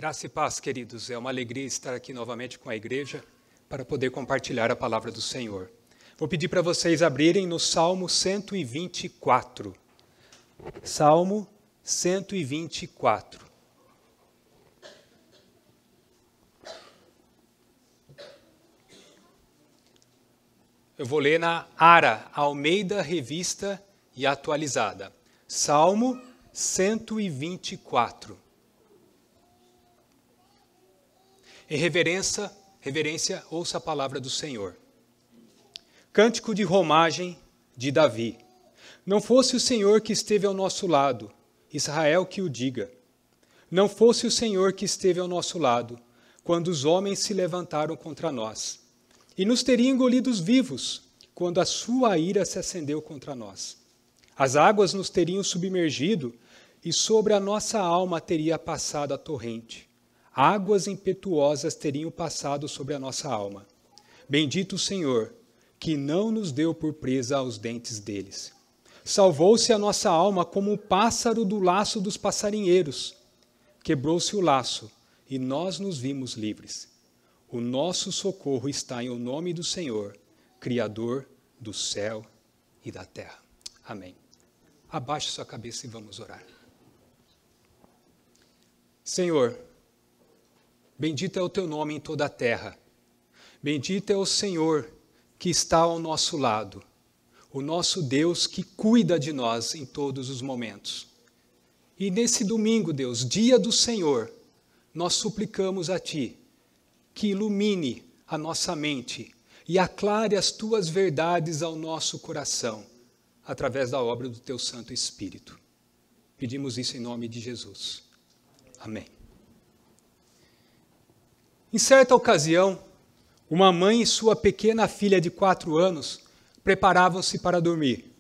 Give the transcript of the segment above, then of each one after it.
Graça e paz, queridos. É uma alegria estar aqui novamente com a igreja para poder compartilhar a palavra do Senhor. Vou pedir para vocês abrirem no Salmo 124. Salmo 124. Eu vou ler na ARA, Almeida Revista e Atualizada. Salmo 124. Em reverência, ouça a palavra do Senhor. Cântico de romagem de Davi. Não fosse o Senhor que esteve ao nosso lado, Israel que o diga. Não fosse o Senhor que esteve ao nosso lado, quando os homens se levantaram contra nós, e nos teria engolidos vivos, quando a sua ira se acendeu contra nós. As águas nos teriam submergido, e sobre a nossa alma teria passado a torrente. Águas impetuosas teriam passado sobre a nossa alma. Bendito o Senhor, que não nos deu por presa aos dentes deles. Salvou-se a nossa alma como um pássaro do laço dos passarinheiros. Quebrou-se o laço, e nós nos vimos livres. O nosso socorro está em o nome do Senhor, Criador do céu e da terra. Amém. Abaixe sua cabeça e vamos orar. Senhor, bendito é o teu nome em toda a terra. Bendito é o Senhor que está ao nosso lado, o nosso Deus que cuida de nós em todos os momentos. E nesse domingo, Deus, dia do Senhor, nós suplicamos a Ti que ilumine a nossa mente e aclare as Tuas verdades ao nosso coração, através da obra do Teu Santo Espírito. Pedimos isso em nome de Jesus. Amém. Em certa ocasião, uma mãe e sua pequena filha de 4 anos preparavam-se para dormir.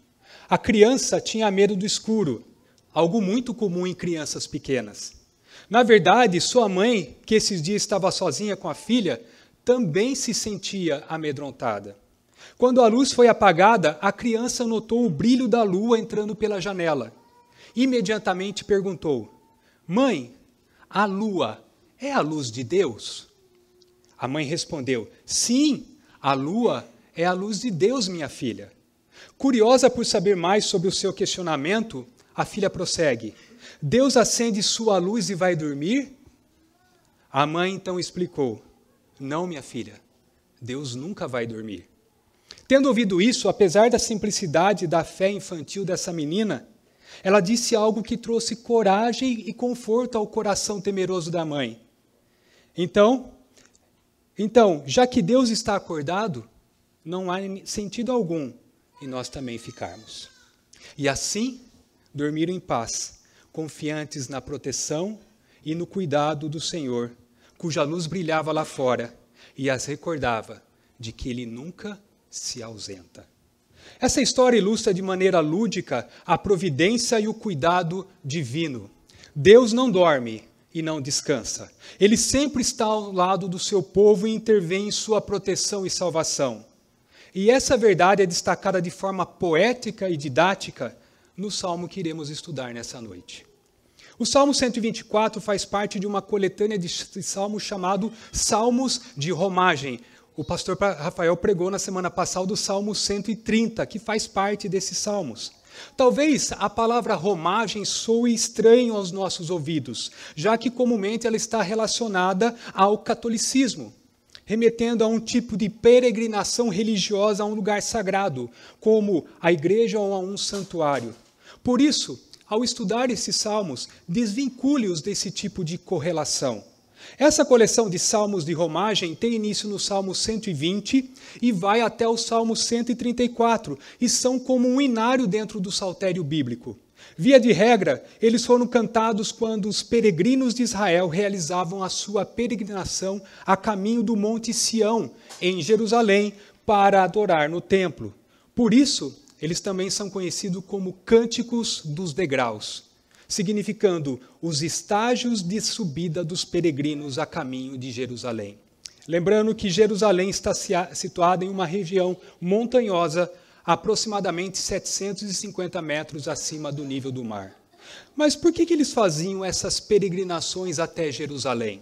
A criança tinha medo do escuro, algo muito comum em crianças pequenas. Na verdade, sua mãe, que esses dias estava sozinha com a filha, também se sentia amedrontada. Quando a luz foi apagada, a criança notou o brilho da lua entrando pela janela. Imediatamente perguntou: "Mãe, a lua é a luz de Deus?" A mãe respondeu: "Sim, a lua é a luz de Deus, minha filha." Curiosa por saber mais sobre o seu questionamento, a filha prossegue: "Deus acende sua luz e vai dormir?" A mãe então explicou: "Não, minha filha, Deus nunca vai dormir." Tendo ouvido isso, apesar da simplicidade da fé infantil dessa menina, ela disse algo que trouxe coragem e conforto ao coração temeroso da mãe. Então, já que Deus está acordado, não há sentido algum em nós também ficarmos. E assim, dormiram em paz, confiantes na proteção e no cuidado do Senhor, cuja luz brilhava lá fora e as recordava de que Ele nunca se ausenta. Essa história ilustra de maneira lúdica a providência e o cuidado divino. Deus não dorme e não descansa. Ele sempre está ao lado do seu povo e intervém em sua proteção e salvação. E essa verdade é destacada de forma poética e didática no salmo que iremos estudar nessa noite. O Salmo 124 faz parte de uma coletânea de salmos chamado Salmos de Romagem. O pastor Rafael pregou na semana passada o Salmo 130, que faz parte desses salmos. Talvez a palavra romagem soe estranho aos nossos ouvidos, já que comumente ela está relacionada ao catolicismo, remetendo a um tipo de peregrinação religiosa a um lugar sagrado, como a igreja ou a um santuário. Por isso, ao estudar esses salmos, desvincule-os desse tipo de correlação. Essa coleção de salmos de romagem tem início no Salmo 120 e vai até o Salmo 134, e são como um inário dentro do saltério bíblico. Via de regra, eles foram cantados quando os peregrinos de Israel realizavam a sua peregrinação a caminho do Monte Sião, em Jerusalém, para adorar no templo. Por isso, eles também são conhecidos como cânticos dos degraus, significando os estágios de subida dos peregrinos a caminho de Jerusalém. Lembrando que Jerusalém está situada em uma região montanhosa, aproximadamente 750 metros acima do nível do mar. Mas por que eles faziam essas peregrinações até Jerusalém?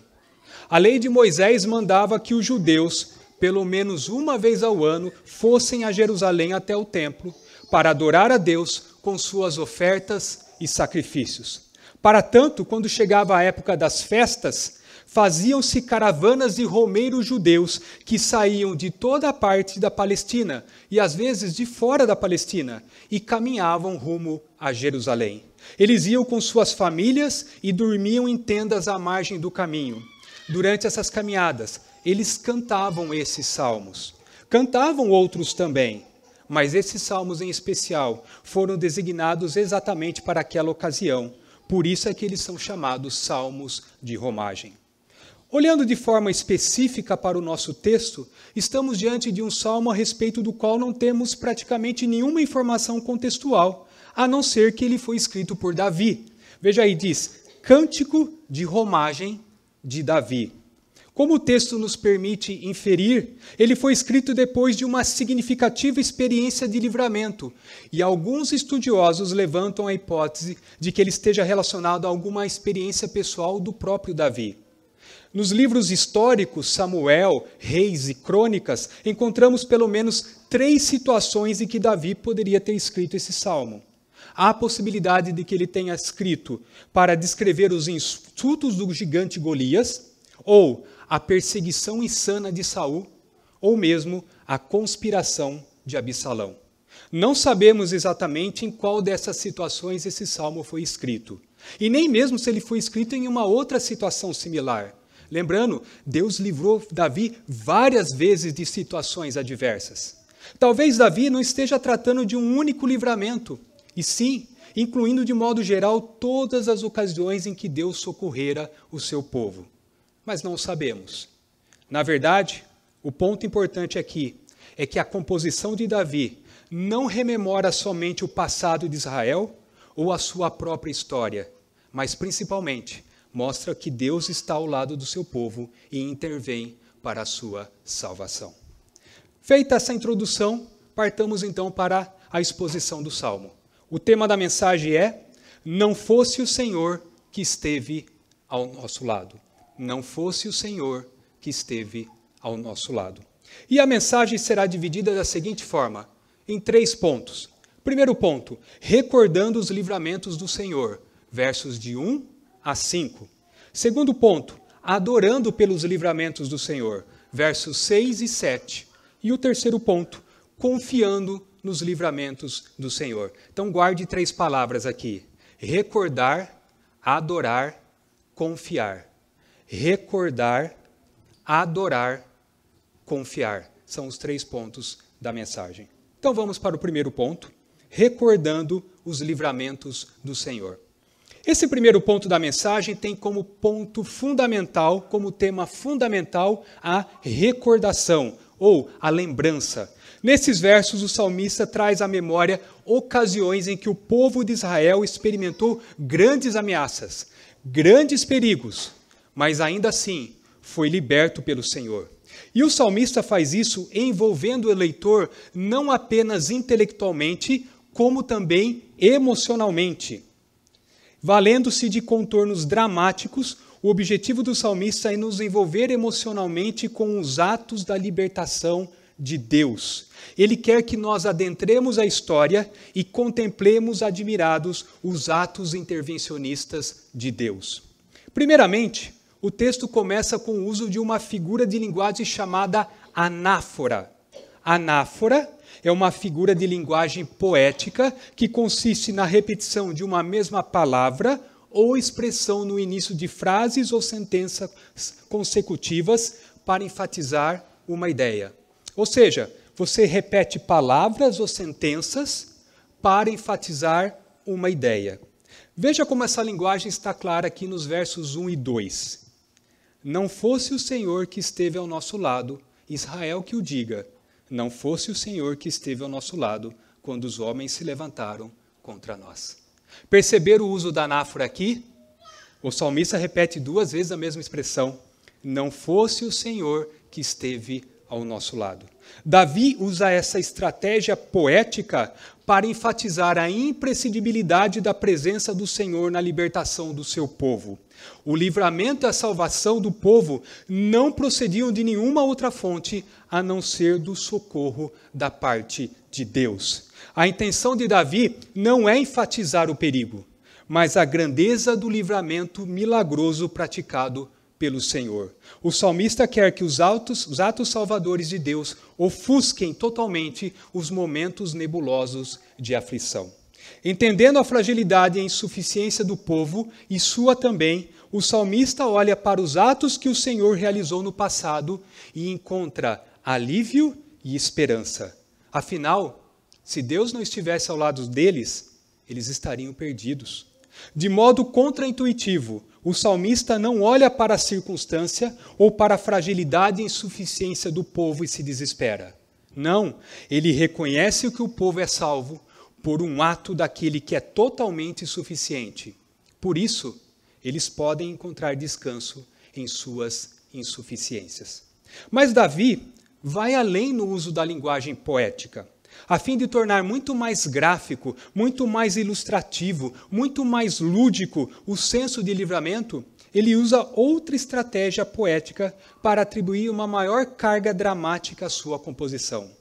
A lei de Moisés mandava que os judeus, pelo menos uma vez ao ano, fossem a Jerusalém até o templo para adorar a Deus com suas ofertas e sacrifícios. Para tanto, quando chegava a época das festas, faziam-se caravanas de romeiros judeus que saíam de toda a parte da Palestina e às vezes de fora da Palestina e caminhavam rumo a Jerusalém. Eles iam com suas famílias e dormiam em tendas à margem do caminho. Durante essas caminhadas, eles cantavam esses salmos. Cantavam outros também, mas esses salmos em especial foram designados exatamente para aquela ocasião. Por isso é que eles são chamados salmos de romagem. Olhando de forma específica para o nosso texto, estamos diante de um salmo a respeito do qual não temos praticamente nenhuma informação contextual, a não ser que ele foi escrito por Davi. Veja aí, diz, Cântico de Romagem de Davi. Como o texto nos permite inferir, ele foi escrito depois de uma significativa experiência de livramento, e alguns estudiosos levantam a hipótese de que ele esteja relacionado a alguma experiência pessoal do próprio Davi. Nos livros históricos, Samuel, Reis e Crônicas, encontramos pelo menos 3 situações em que Davi poderia ter escrito esse salmo. Há a possibilidade de que ele tenha escrito para descrever os insultos do gigante Golias, ou a perseguição insana de Saul, ou mesmo a conspiração de Absalão. Não sabemos exatamente em qual dessas situações esse salmo foi escrito, e nem mesmo se ele foi escrito em uma outra situação similar. Lembrando, Deus livrou Davi várias vezes de situações adversas. Talvez Davi não esteja tratando de um único livramento, e sim, incluindo de modo geral todas as ocasiões em que Deus socorrera o seu povo. Mas não sabemos. Na verdade, o ponto importante aqui é que a composição de Davi não rememora somente o passado de Israel ou a sua própria história, mas principalmente mostra que Deus está ao lado do seu povo e intervém para a sua salvação. Feita essa introdução, partamos então para a exposição do Salmo. O tema da mensagem é: não fosse o Senhor que esteve ao nosso lado. Não fosse o Senhor que esteve ao nosso lado. E a mensagem será dividida da seguinte forma, em 3 pontos. Primeiro ponto, recordando os livramentos do Senhor, versos de 1 a 5. Segundo ponto, adorando pelos livramentos do Senhor, versos 6 e 7. E o terceiro ponto, confiando nos livramentos do Senhor. Então guarde 3 palavras aqui: recordar, adorar, confiar. Recordar, adorar, confiar. São os 3 pontos da mensagem. Então vamos para o primeiro ponto, recordando os livramentos do Senhor. Esse primeiro ponto da mensagem tem como ponto fundamental, como tema fundamental, a recordação, ou a lembrança. Nesses versos, o salmista traz à memória ocasiões em que o povo de Israel experimentou grandes ameaças, grandes perigos, mas ainda assim foi liberto pelo Senhor. E o salmista faz isso envolvendo o leitor não apenas intelectualmente, como também emocionalmente. Valendo-se de contornos dramáticos, o objetivo do salmista é nos envolver emocionalmente com os atos da libertação de Deus. Ele quer que nós adentremos a história e contemplemos admirados os atos intervencionistas de Deus. Primeiramente, o texto começa com o uso de uma figura de linguagem chamada anáfora. Anáfora é uma figura de linguagem poética que consiste na repetição de uma mesma palavra ou expressão no início de frases ou sentenças consecutivas para enfatizar uma ideia. Ou seja, você repete palavras ou sentenças para enfatizar uma ideia. Veja como essa linguagem está clara aqui nos versos 1 e 2. Não fosse o Senhor que esteve ao nosso lado, Israel que o diga, não fosse o Senhor que esteve ao nosso lado quando os homens se levantaram contra nós. Perceberam o uso da anáfora aqui? O salmista repete 2 vezes a mesma expressão, não fosse o Senhor que esteve ao nosso lado. Davi usa essa estratégia poética para enfatizar a imprescindibilidade da presença do Senhor na libertação do seu povo. O livramento e a salvação do povo não procediam de nenhuma outra fonte a não ser do socorro da parte de Deus. A intenção de Davi não é enfatizar o perigo, mas a grandeza do livramento milagroso praticado pelo Senhor. O salmista quer que os atos salvadores de Deus ofusquem totalmente os momentos nebulosos de aflição. Entendendo a fragilidade e a insuficiência do povo, e sua também, o salmista olha para os atos que o Senhor realizou no passado e encontra alívio e esperança. Afinal, se Deus não estivesse ao lado deles, eles estariam perdidos. De modo contraintuitivo, o salmista não olha para a circunstância ou para a fragilidade e insuficiência do povo e se desespera. Não, ele reconhece que o povo é salvo por um ato daquele que é totalmente suficiente. Por isso, eles podem encontrar descanso em suas insuficiências. Mas Davi vai além no uso da linguagem poética. A fim de tornar muito mais gráfico, muito mais ilustrativo, muito mais lúdico o senso de livramento, ele usa outra estratégia poética para atribuir uma maior carga dramática à sua composição.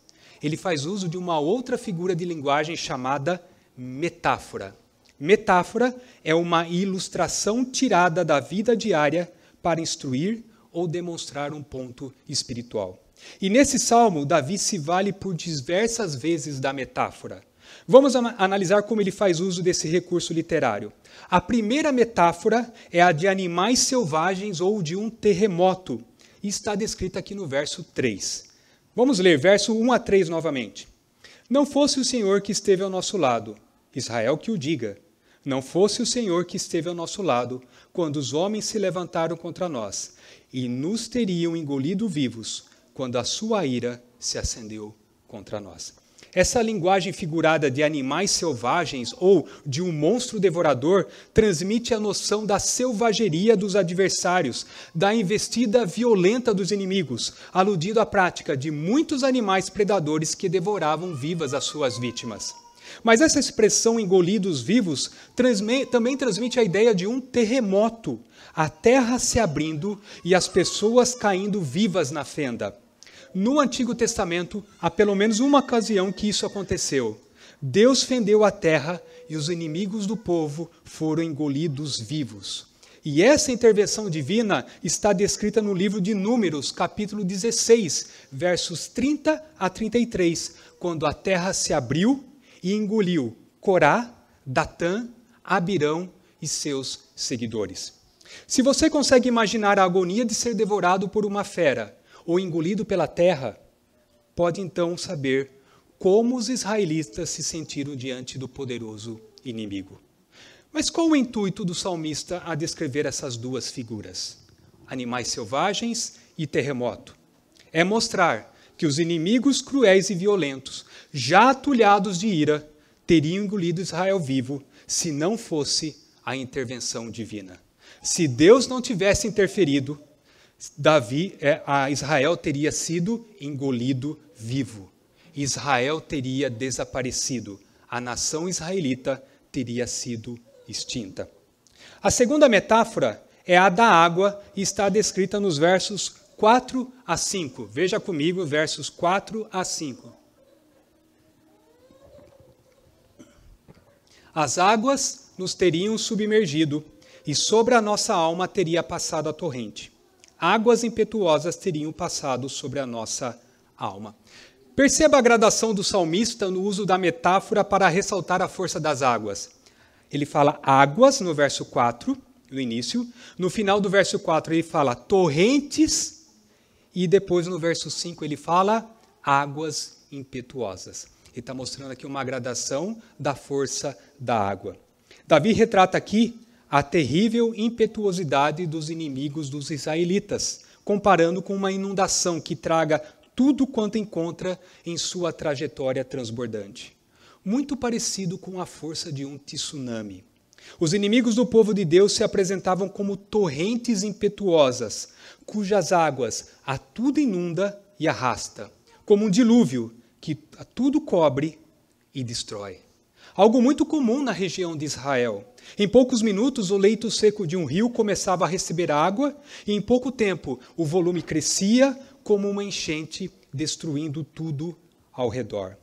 Ele faz uso de uma outra figura de linguagem chamada metáfora. Metáfora é uma ilustração tirada da vida diária para instruir ou demonstrar um ponto espiritual. E nesse salmo, Davi se vale por diversas vezes da metáfora. Vamos analisar como ele faz uso desse recurso literário. A primeira metáfora é a de animais selvagens ou de um terremoto, e está descrita aqui no verso 3. Vamos ler verso 1 a 3 novamente. Não fosse o Senhor que esteve ao nosso lado, Israel que o diga. Não fosse o Senhor que esteve ao nosso lado, quando os homens se levantaram contra nós, e nos teriam engolido vivos, quando a sua ira se acendeu contra nós. Essa linguagem figurada de animais selvagens ou de um monstro devorador transmite a noção da selvageria dos adversários, da investida violenta dos inimigos, aludindo à prática de muitos animais predadores que devoravam vivas as suas vítimas. Mas essa expressão engolidos vivos também transmite a ideia de um terremoto, a terra se abrindo e as pessoas caindo vivas na fenda. No Antigo Testamento, há pelo menos uma ocasião que isso aconteceu. Deus fendeu a terra e os inimigos do povo foram engolidos vivos. E essa intervenção divina está descrita no livro de Números, capítulo 16, versos 30 a 33, quando a terra se abriu e engoliu Corá, Datã, Abirão e seus seguidores. Se você consegue imaginar a agonia de ser devorado por uma fera ou engolido pela terra, pode então saber como os israelitas se sentiram diante do poderoso inimigo. Mas qual o intuito do salmista a descrever essas duas figuras? Animais selvagens e terremoto. É mostrar que os inimigos cruéis e violentos, já atulhados de ira, teriam engolido Israel vivo se não fosse a intervenção divina. Se Deus não tivesse interferido, Israel teria sido engolido vivo. Israel teria desaparecido. A nação israelita teria sido extinta. A segunda metáfora é a da água e está descrita nos versos 4 a 5. Veja comigo, versos 4 a 5. As águas nos teriam submergido e sobre a nossa alma teria passado a torrente. Águas impetuosas teriam passado sobre a nossa alma. Perceba a gradação do salmista no uso da metáfora para ressaltar a força das águas. Ele fala águas no verso 4, no início. No final do verso 4 ele fala torrentes. E depois no verso 5 ele fala águas impetuosas. Ele está mostrando aqui uma gradação da força da água. Davi retrata aqui a terrível impetuosidade dos inimigos dos israelitas, comparando com uma inundação que traga tudo quanto encontra em sua trajetória transbordante. Muito parecido com a força de um tsunami. Os inimigos do povo de Deus se apresentavam como torrentes impetuosas, cujas águas a tudo inunda e arrasta, como um dilúvio que tudo cobre e destrói. Algo muito comum na região de Israel. Em poucos minutos, o leito seco de um rio começava a receber água e, em pouco tempo, o volume crescia como uma enchente, destruindo tudo ao redor.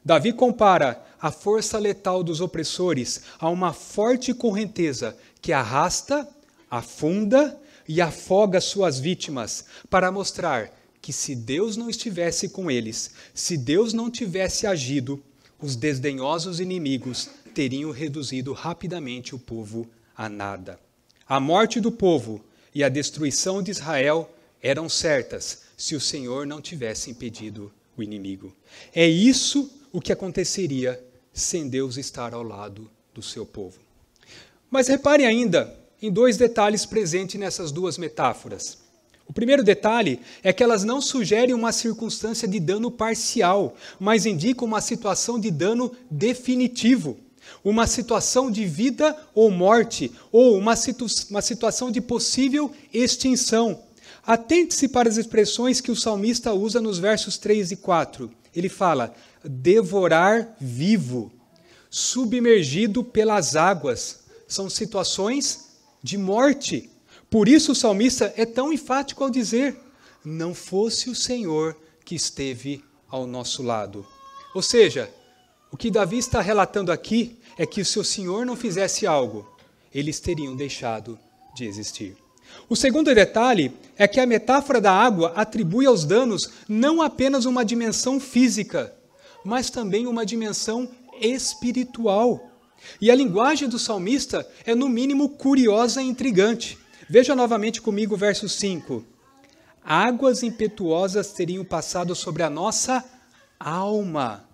Davi compara a força letal dos opressores a uma forte correnteza que arrasta, afunda e afoga suas vítimas, para mostrar que se Deus não estivesse com eles, se Deus não tivesse agido, os desdenhosos inimigos teriam reduzido rapidamente o povo a nada. A morte do povo e a destruição de Israel eram certas se o Senhor não tivesse impedido o inimigo. É isso o que aconteceria sem Deus estar ao lado do seu povo. Mas repare ainda em dois detalhes presentes nessas duas metáforas. O primeiro detalhe é que elas não sugerem uma circunstância de dano parcial, mas indicam uma situação de dano definitivo, uma situação de vida ou morte, ou uma situação de possível extinção. Atente-se para as expressões que o salmista usa nos versos 3 e 4. Ele fala, devorar vivo, submergido pelas águas. São situações de morte. Por isso o salmista é tão enfático ao dizer, não fosse o Senhor que esteve ao nosso lado. Ou seja, o que Davi está relatando aqui é que se o Senhor não fizesse algo, eles teriam deixado de existir. O segundo detalhe é que a metáfora da água atribui aos danos não apenas uma dimensão física, mas também uma dimensão espiritual. E a linguagem do salmista é, no mínimo, curiosa e intrigante. Veja novamente comigo o verso 5. Águas impetuosas teriam passado sobre a nossa alma.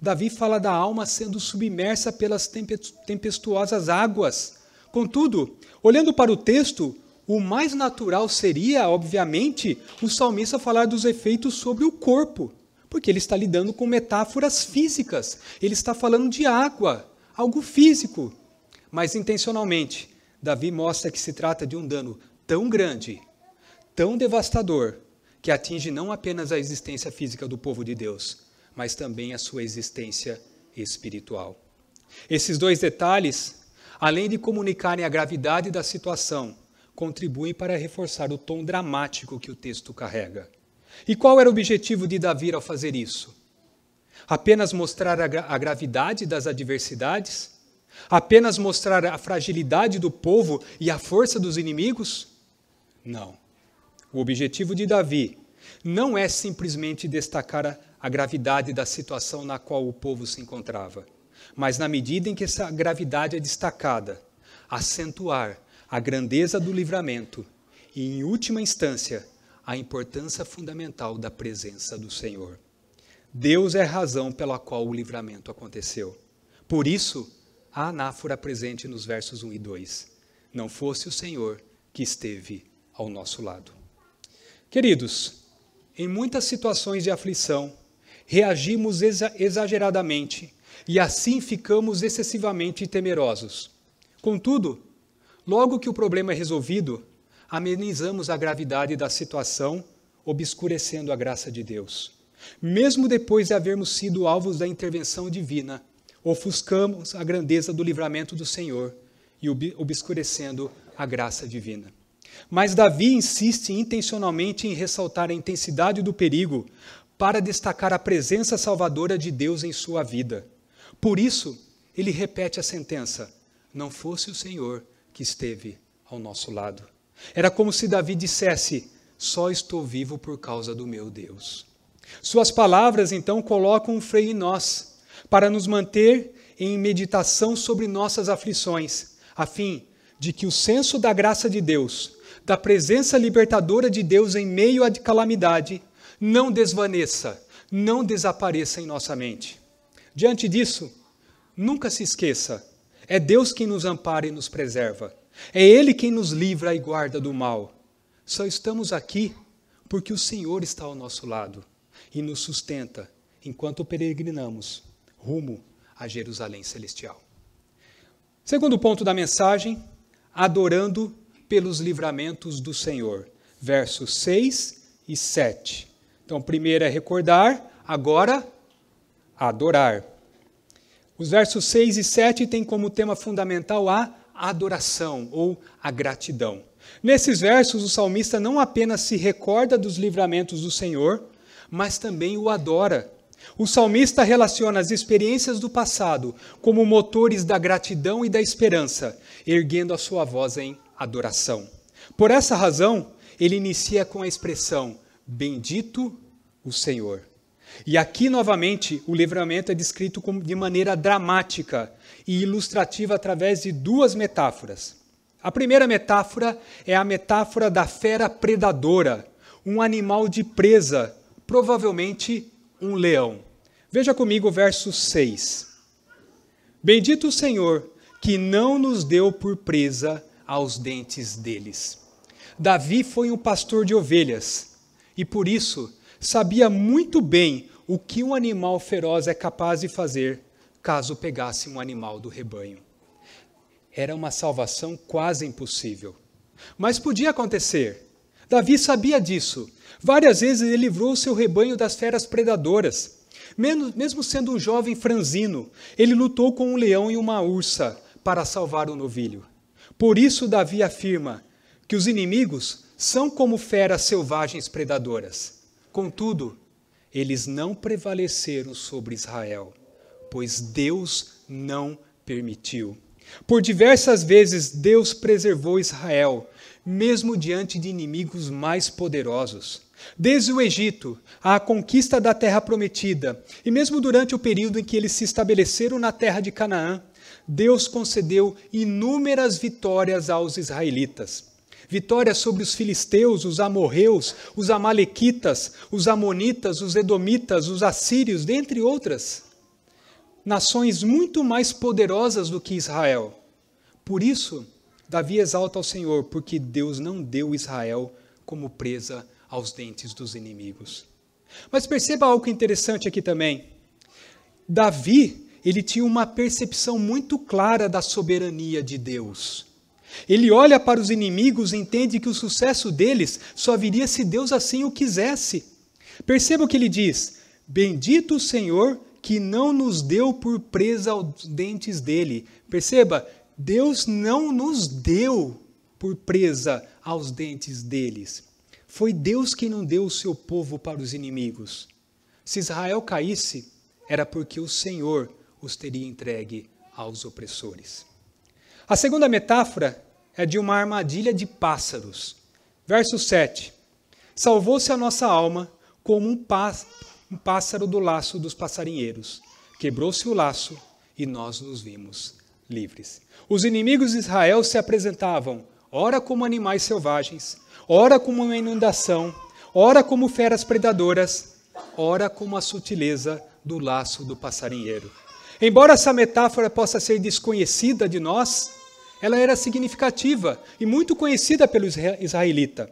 Davi fala da alma sendo submersa pelas tempestuosas águas. Contudo, olhando para o texto, o mais natural seria, obviamente, o salmista falar dos efeitos sobre o corpo, porque ele está lidando com metáforas físicas. Ele está falando de água, algo físico. Mas, intencionalmente, Davi mostra que se trata de um dano tão grande, tão devastador, que atinge não apenas a existência física do povo de Deus, mas também a sua existência espiritual. Esses dois detalhes, além de comunicarem a gravidade da situação, contribuem para reforçar o tom dramático que o texto carrega. E qual era o objetivo de Davi ao fazer isso? Apenas mostrar a gravidade das adversidades? Apenas mostrar a fragilidade do povo e a força dos inimigos? Não. O objetivo de Davi não é simplesmente destacar a gravidade da situação na qual o povo se encontrava, mas na medida em que essa gravidade é destacada, acentuar a grandeza do livramento e, em última instância, a importância fundamental da presença do Senhor. Deus é a razão pela qual o livramento aconteceu. Por isso, a anáfora presente nos versos 1 e 2. Não fosse o Senhor que esteve ao nosso lado. Queridos, em muitas situações de aflição, reagimos exageradamente e assim ficamos excessivamente temerosos. Contudo, logo que o problema é resolvido, amenizamos a gravidade da situação, obscurecendo a graça de Deus. Mesmo depois de havermos sido alvos da intervenção divina, ofuscamos a grandeza do livramento do Senhor e obscurecendo a graça divina. Mas Davi insiste intencionalmente em ressaltar a intensidade do perigo para destacar a presença salvadora de Deus em sua vida. Por isso, ele repete a sentença, não fosse o Senhor que esteve ao nosso lado. Era como se Davi dissesse, só estou vivo por causa do meu Deus. Suas palavras, então, colocam um freio em nós, para nos manter em meditação sobre nossas aflições, a fim de que o senso da graça de Deus, da presença libertadora de Deus em meio à calamidade, não desvaneça, não desapareça em nossa mente. Diante disso, nunca se esqueça, é Deus quem nos ampara e nos preserva. É Ele quem nos livra e guarda do mal. Só estamos aqui porque o Senhor está ao nosso lado e nos sustenta enquanto peregrinamos rumo a Jerusalém Celestial. Segundo ponto da mensagem, adorando pelos livramentos do Senhor. Versos 6 e 7. Então, primeiro é recordar, agora adorar. Os versos 6 e 7 têm como tema fundamental a adoração ou a gratidão. Nesses versos, o salmista não apenas se recorda dos livramentos do Senhor, mas também o adora. O salmista relaciona as experiências do passado como motores da gratidão e da esperança, erguendo a sua voz em adoração. Por essa razão, ele inicia com a expressão, bendito o Senhor. E aqui, novamente, o livramento é descrito de maneira dramática e ilustrativa através de duas metáforas. A primeira metáfora é a metáfora da fera predadora, um animal de presa, provavelmente um leão. Veja comigo o verso 6. Bendito o Senhor, que não nos deu por presa aos dentes deles. Davi foi um pastor de ovelhas e, por isso, sabia muito bem o que um animal feroz é capaz de fazer caso pegasse um animal do rebanho. Era uma salvação quase impossível. Mas podia acontecer. Davi sabia disso. Várias vezes ele livrou o seu rebanho das feras predadoras. Mesmo sendo um jovem franzino, ele lutou com um leão e uma ursa para salvar o novilho. Por isso Davi afirma que os inimigos são como feras selvagens predadoras. Contudo, eles não prevaleceram sobre Israel, pois Deus não permitiu. Por diversas vezes Deus preservou Israel, mesmo diante de inimigos mais poderosos. Desde o Egito, à conquista da terra prometida, e mesmo durante o período em que eles se estabeleceram na terra de Canaã, Deus concedeu inúmeras vitórias aos israelitas. Vitórias sobre os filisteus, os amorreus, os amalequitas, os amonitas, os edomitas, os assírios, dentre outras. Nações muito mais poderosas do que Israel. Por isso, Davi exalta ao Senhor, porque Deus não deu Israel como presa aos dentes dos inimigos. Mas perceba algo interessante aqui também. Davi, ele tinha uma percepção muito clara da soberania de Deus. Ele olha para os inimigos e entende que o sucesso deles só viria se Deus assim o quisesse. Perceba o que ele diz: bendito o Senhor que não nos deu por presa aos dentes dele. Perceba, Deus não nos deu por presa aos dentes deles. Foi Deus quem não deu o seu povo para os inimigos. Se Israel caísse, era porque o Senhor os teria entregue aos opressores. A segunda metáfora é de uma armadilha de pássaros. Verso 7. Salvou-se a nossa alma como um pássaro do laço dos passarinheiros. Quebrou-se o laço e nós nos vimos livres. Os inimigos de Israel se apresentavam, ora como animais selvagens, ora como uma inundação, ora como feras predadoras, ora como a sutileza do laço do passarinheiro. Embora essa metáfora possa ser desconhecida de nós, ela era significativa e muito conhecida pelo israelita.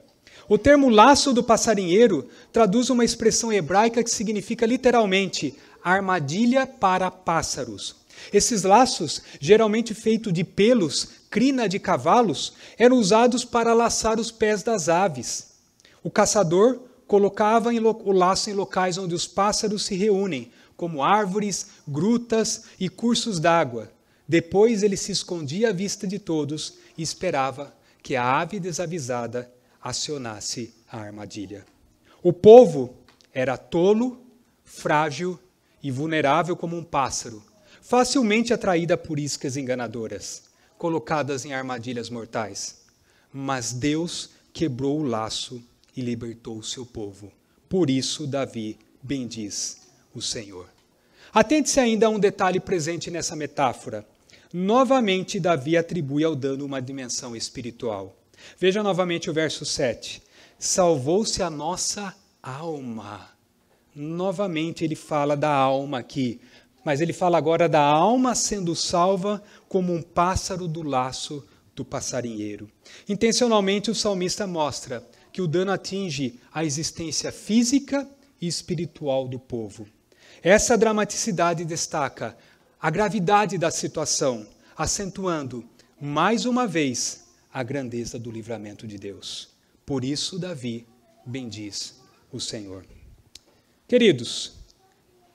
O termo laço do passarinheiro traduz uma expressão hebraica que significa literalmente armadilha para pássaros. Esses laços, geralmente feitos de pelos, crina de cavalos, eram usados para laçar os pés das aves. O caçador colocava o laço em locais onde os pássaros se reúnem, como árvores, grutas e cursos d'água. Depois ele se escondia à vista de todos e esperava que a ave desavisada acionasse a armadilha. O povo era tolo, frágil e vulnerável como um pássaro, facilmente atraída por iscas enganadoras, colocadas em armadilhas mortais. Mas Deus quebrou o laço e libertou o seu povo. Por isso Davi bendiz o Senhor. Atente-se ainda a um detalhe presente nessa metáfora. Novamente, Davi atribui ao dano uma dimensão espiritual. Veja novamente o verso 7. Salvou-se a nossa alma. Novamente ele fala da alma aqui, mas ele fala agora da alma sendo salva como um pássaro do laço do passarinheiro. Intencionalmente o salmista mostra que o dano atinge a existência física e espiritual do povo. Essa dramaticidade destaca a gravidade da situação, acentuando, mais uma vez, a grandeza do livramento de Deus. Por isso, Davi bendiz o Senhor. Queridos,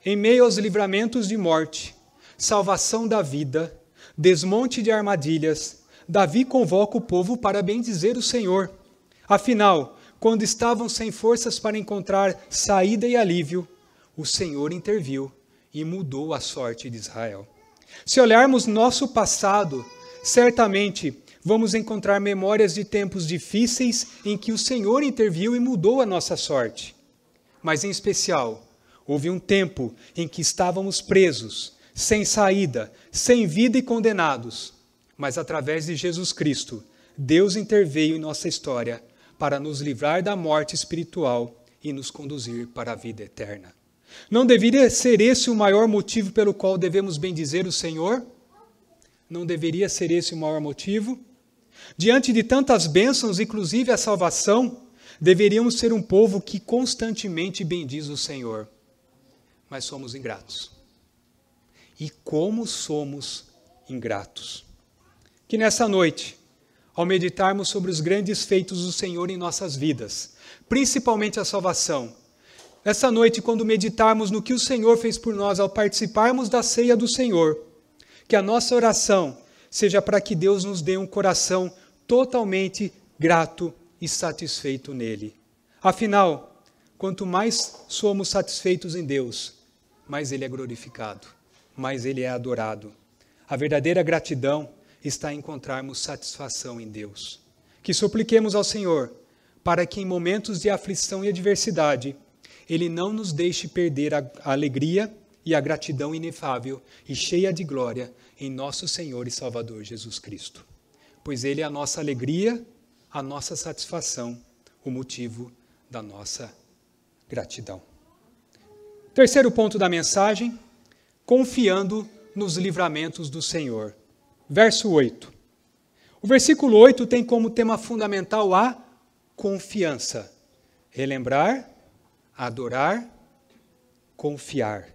em meio aos livramentos de morte, salvação da vida, desmonte de armadilhas, Davi convoca o povo para bendizer o Senhor. Afinal, quando estavam sem forças para encontrar saída e alívio, o Senhor interviu e mudou a sorte de Israel. Se olharmos nosso passado, certamente vamos encontrar memórias de tempos difíceis em que o Senhor interviu e mudou a nossa sorte. Mas, em especial, houve um tempo em que estávamos presos, sem saída, sem vida e condenados. Mas, através de Jesus Cristo, Deus interveio em nossa história para nos livrar da morte espiritual e nos conduzir para a vida eterna. Não deveria ser esse o maior motivo pelo qual devemos bendizer o Senhor? Não deveria ser esse o maior motivo? Diante de tantas bênçãos, inclusive a salvação, deveríamos ser um povo que constantemente bendiz o Senhor. Mas somos ingratos. E como somos ingratos. Que nessa noite, ao meditarmos sobre os grandes feitos do Senhor em nossas vidas, principalmente a salvação, essa noite, quando meditarmos no que o Senhor fez por nós ao participarmos da ceia do Senhor, que a nossa oração seja para que Deus nos dê um coração totalmente grato e satisfeito nele. Afinal, quanto mais somos satisfeitos em Deus, mais Ele é glorificado, mais Ele é adorado. A verdadeira gratidão está em encontrarmos satisfação em Deus. Que supliquemos ao Senhor, para que em momentos de aflição e adversidade, Ele não nos deixe perder a alegria e a gratidão inefável e cheia de glória em nosso Senhor e Salvador Jesus Cristo. Pois Ele é a nossa alegria, a nossa satisfação, o motivo da nossa gratidão. Terceiro ponto da mensagem, confiando nos livramentos do Senhor. Verso 8. O versículo 8 tem como tema fundamental a confiança. Relembrar, adorar, confiar.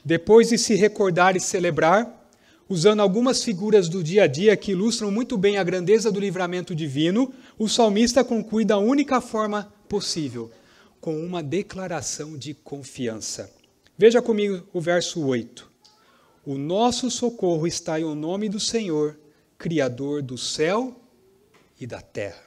Depois de se recordar e celebrar, usando algumas figuras do dia a dia que ilustram muito bem a grandeza do livramento divino, o salmista conclui da única forma possível, com uma declaração de confiança. Veja comigo o verso 8. O nosso socorro está em o nome do Senhor, Criador do céu e da terra.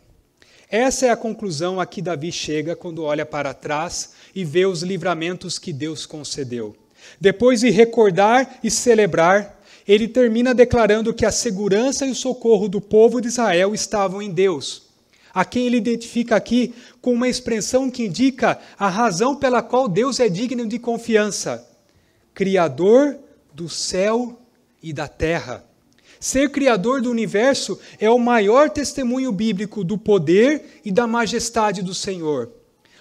Essa é a conclusão a que Davi chega quando olha para trás e vê os livramentos que Deus concedeu. Depois de recordar e celebrar, ele termina declarando que a segurança e o socorro do povo de Israel estavam em Deus, a quem ele identifica aqui com uma expressão que indica a razão pela qual Deus é digno de confiança. Criador do céu e da terra. Ser criador do universo é o maior testemunho bíblico do poder e da majestade do Senhor.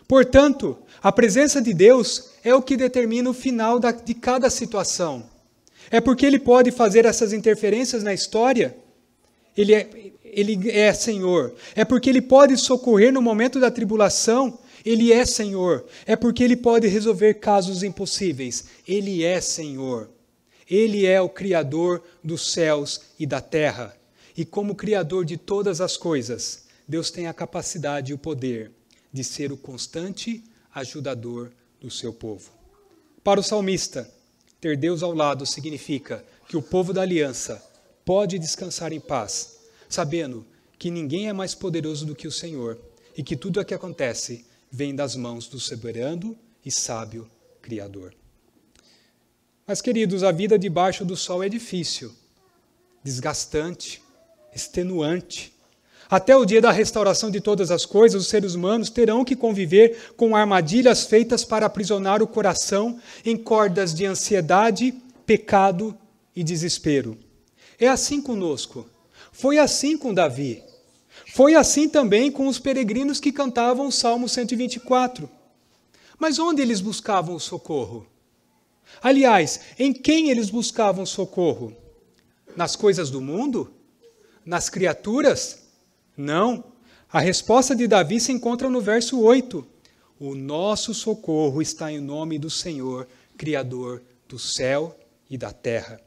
Portanto, a presença de Deus é o que determina o final de cada situação. É porque Ele pode fazer essas interferências na história. Ele é Senhor. É porque Ele pode socorrer no momento da tribulação. Ele é Senhor. É porque Ele pode resolver casos impossíveis. Ele é Senhor. Ele é o Criador dos céus e da terra. E como Criador de todas as coisas, Deus tem a capacidade e o poder de ser o constante ajudador do seu povo. Para o salmista, ter Deus ao lado significa que o povo da aliança pode descansar em paz, sabendo que ninguém é mais poderoso do que o Senhor e que tudo o que acontece vem das mãos do soberano e sábio Criador. Mas, queridos, a vida debaixo do sol é difícil, desgastante, extenuante. Até o dia da restauração de todas as coisas, os seres humanos terão que conviver com armadilhas feitas para aprisionar o coração em cordas de ansiedade, pecado e desespero. É assim conosco. Foi assim com Davi. Foi assim também com os peregrinos que cantavam o Salmo 124. Mas onde eles buscavam o socorro? Aliás, em quem eles buscavam socorro? Nas coisas do mundo? Nas criaturas? Não. A resposta de Davi se encontra no verso 8. O nosso socorro está em nome do Senhor, Criador do céu e da terra.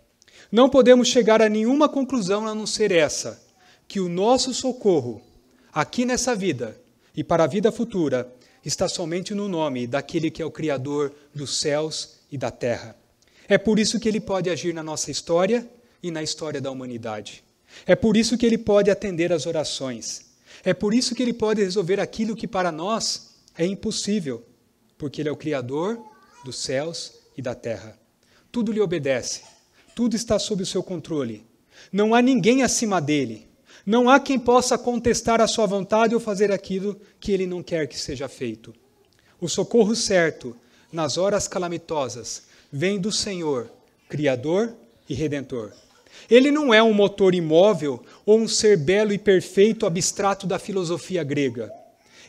Não podemos chegar a nenhuma conclusão a não ser essa, que o nosso socorro, aqui nessa vida e para a vida futura, está somente no nome daquele que é o Criador dos céus e da terra. É por isso que ele pode agir na nossa história e na história da humanidade. É por isso que ele pode atender às orações. É por isso que ele pode resolver aquilo que para nós é impossível, porque ele é o Criador dos céus e da terra. Tudo lhe obedece, tudo está sob o seu controle. Não há ninguém acima dele. Não há quem possa contestar a sua vontade ou fazer aquilo que ele não quer que seja feito. O socorro certo, nas horas calamitosas, vem do Senhor, Criador e Redentor. Ele não é um motor imóvel ou um ser belo e perfeito abstrato da filosofia grega.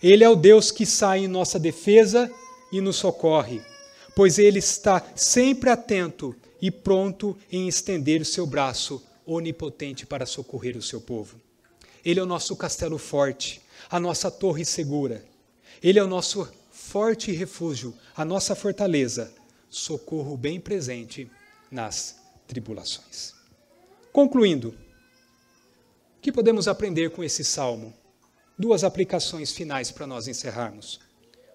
Ele é o Deus que sai em nossa defesa e nos socorre, pois ele está sempre atento e pronto em estender o seu braço onipotente para socorrer o seu povo. Ele é o nosso castelo forte, a nossa torre segura. Ele é o nosso forte refúgio, a nossa fortaleza, socorro bem presente nas tribulações. Concluindo, o que podemos aprender com esse salmo? 2 aplicações finais para nós encerrarmos.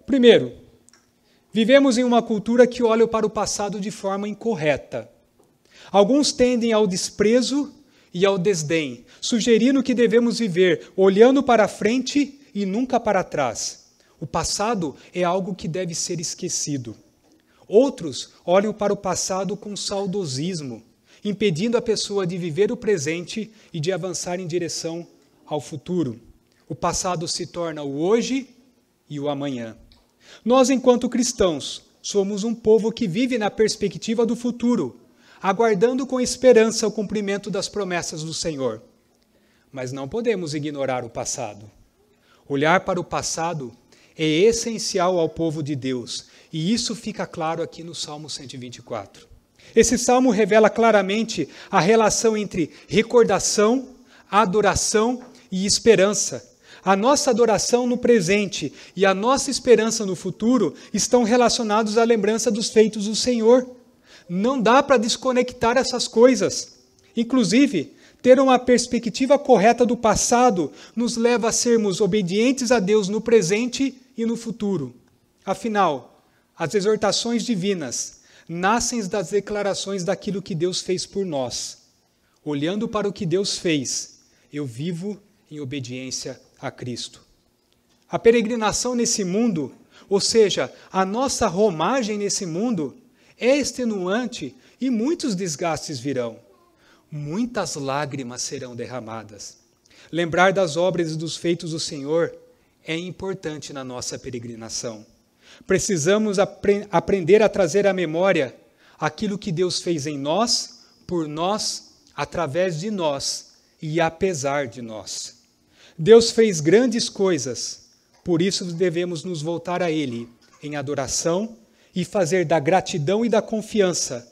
Primeiro, vivemos em uma cultura que olha para o passado de forma incorreta. Alguns tendem ao desprezo e ao desdém, sugerindo que devemos viver olhando para frente e nunca para trás. O passado é algo que deve ser esquecido. Outros olham para o passado com saudosismo, impedindo a pessoa de viver o presente e de avançar em direção ao futuro. O passado se torna o hoje e o amanhã. Nós, enquanto cristãos, somos um povo que vive na perspectiva do futuro, aguardando com esperança o cumprimento das promessas do Senhor. Mas não podemos ignorar o passado. Olhar para o passado é essencial ao povo de Deus, e isso fica claro aqui no Salmo 124. Esse salmo revela claramente a relação entre recordação, adoração e esperança. A nossa adoração no presente e a nossa esperança no futuro estão relacionados à lembrança dos feitos do Senhor. Não dá para desconectar essas coisas. Inclusive, ter uma perspectiva correta do passado nos leva a sermos obedientes a Deus no presente e no futuro. Afinal, as exortações divinas nascem das declarações daquilo que Deus fez por nós. Olhando para o que Deus fez, eu vivo em obediência a Cristo. A peregrinação nesse mundo, ou seja, a nossa romagem nesse mundo, é extenuante e muitos desgastes virão. Muitas lágrimas serão derramadas. Lembrar das obras e dos feitos do Senhor é importante na nossa peregrinação. Precisamos aprender a trazer à memória aquilo que Deus fez em nós, por nós, através de nós e apesar de nós. Deus fez grandes coisas, por isso devemos nos voltar a Ele em adoração e fazer da gratidão e da confiança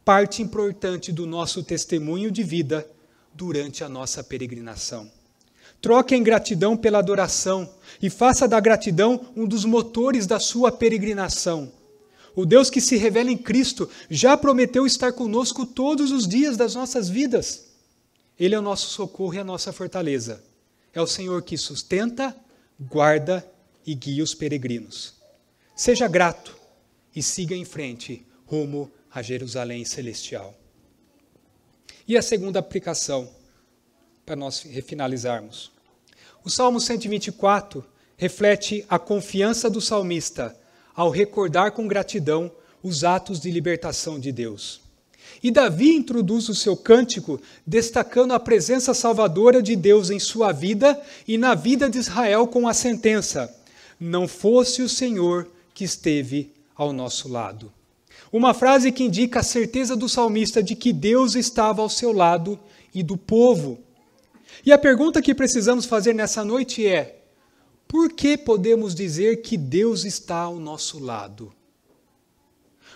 parte importante do nosso testemunho de vida durante a nossa peregrinação. Troque a ingratidão pela adoração e faça da gratidão um dos motores da sua peregrinação. O Deus que se revela em Cristo já prometeu estar conosco todos os dias das nossas vidas. Ele é o nosso socorro e a nossa fortaleza. É o Senhor que sustenta, guarda e guia os peregrinos. Seja grato e siga em frente, rumo a Jerusalém celestial. E a segunda aplicação, para nós finalizarmos. O Salmo 124 reflete a confiança do salmista ao recordar com gratidão os atos de libertação de Deus. E Davi introduz o seu cântico destacando a presença salvadora de Deus em sua vida e na vida de Israel com a sentença: não fosse o Senhor que esteve ao nosso lado. Uma frase que indica a certeza do salmista de que Deus estava ao seu lado e do povo. E a pergunta que precisamos fazer nessa noite é: por que podemos dizer que Deus está ao nosso lado?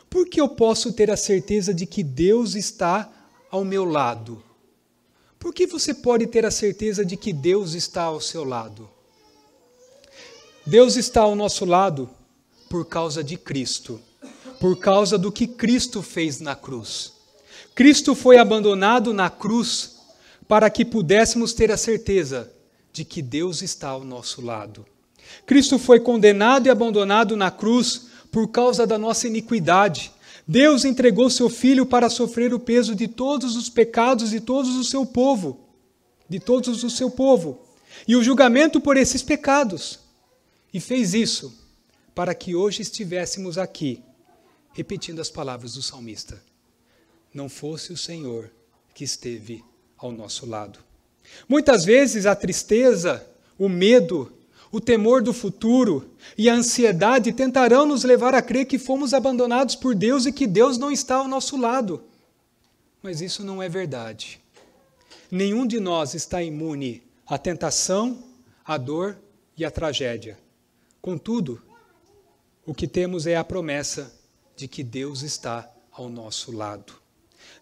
Por que eu posso ter a certeza de que Deus está ao meu lado? Por que você pode ter a certeza de que Deus está ao seu lado? Deus está ao nosso lado por causa de Cristo, por causa do que Cristo fez na cruz. Cristo foi abandonado na cruz para que pudéssemos ter a certeza de que Deus está ao nosso lado. Cristo foi condenado e abandonado na cruz por causa da nossa iniquidade. Deus entregou seu Filho para sofrer o peso de todos os pecados de todos o seu povo, e o julgamento por esses pecados. E fez isso para que hoje estivéssemos aqui, repetindo as palavras do salmista: não fosse o Senhor que esteve ao nosso lado. Muitas vezes a tristeza, o medo, o temor do futuro e a ansiedade tentarão nos levar a crer que fomos abandonados por Deus e que Deus não está ao nosso lado. Mas isso não é verdade. Nenhum de nós está imune à tentação, à dor e à tragédia. Contudo, o que temos é a promessa de que Deus está ao nosso lado.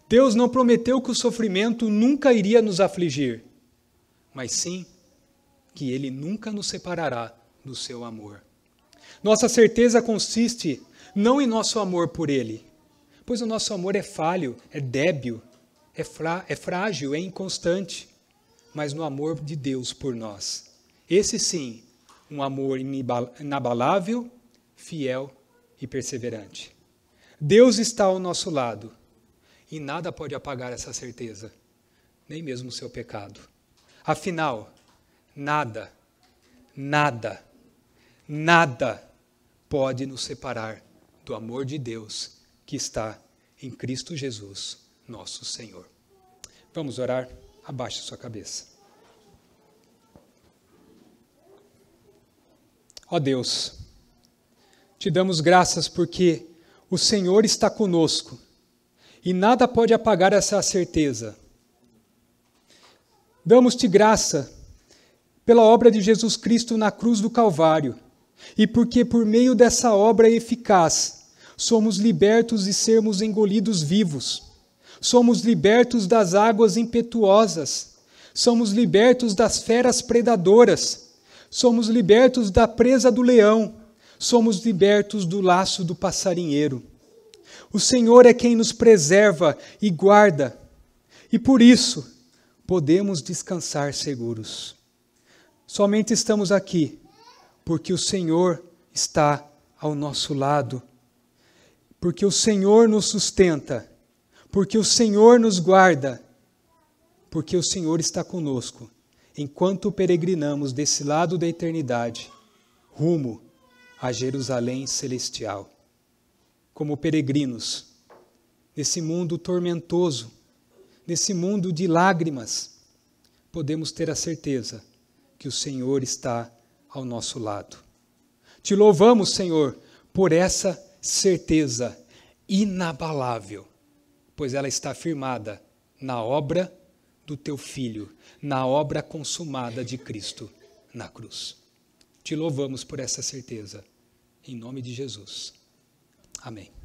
Deus não prometeu que o sofrimento nunca iria nos afligir, mas sim que Ele nunca nos separará do seu amor. Nossa certeza consiste não em nosso amor por Ele, pois o nosso amor é falho, é débil, é frágil, é inconstante, mas no amor de Deus por nós. Esse sim, um amor inabalável, fiel e perseverante. Deus está ao nosso lado e nada pode apagar essa certeza, nem mesmo o seu pecado. Afinal, nada pode nos separar do amor de Deus que está em Cristo Jesus, nosso Senhor. Vamos orar? Abaixe sua cabeça. Ó Deus, te damos graças porque o Senhor está conosco e nada pode apagar essa certeza. Damos-te graça pela obra de Jesus Cristo na cruz do Calvário e porque por meio dessa obra eficaz somos libertos de sermos engolidos vivos, somos libertos das águas impetuosas, somos libertos das feras predadoras, somos libertos da presa do leão, somos libertos do laço do passarinheiro. O Senhor é quem nos preserva e guarda, e por isso podemos descansar seguros. Somente estamos aqui porque o Senhor está ao nosso lado, porque o Senhor nos sustenta, porque o Senhor nos guarda, porque o Senhor está conosco, enquanto peregrinamos desse lado da eternidade, rumo a Jerusalém celestial. Como peregrinos, nesse mundo tormentoso, nesse mundo de lágrimas, podemos ter a certeza que o Senhor está ao nosso lado. Te louvamos, Senhor, por essa certeza inabalável, pois ela está firmada na obra do Teu Filho, na obra consumada de Cristo na cruz. Te louvamos por essa certeza, em nome de Jesus. Amém.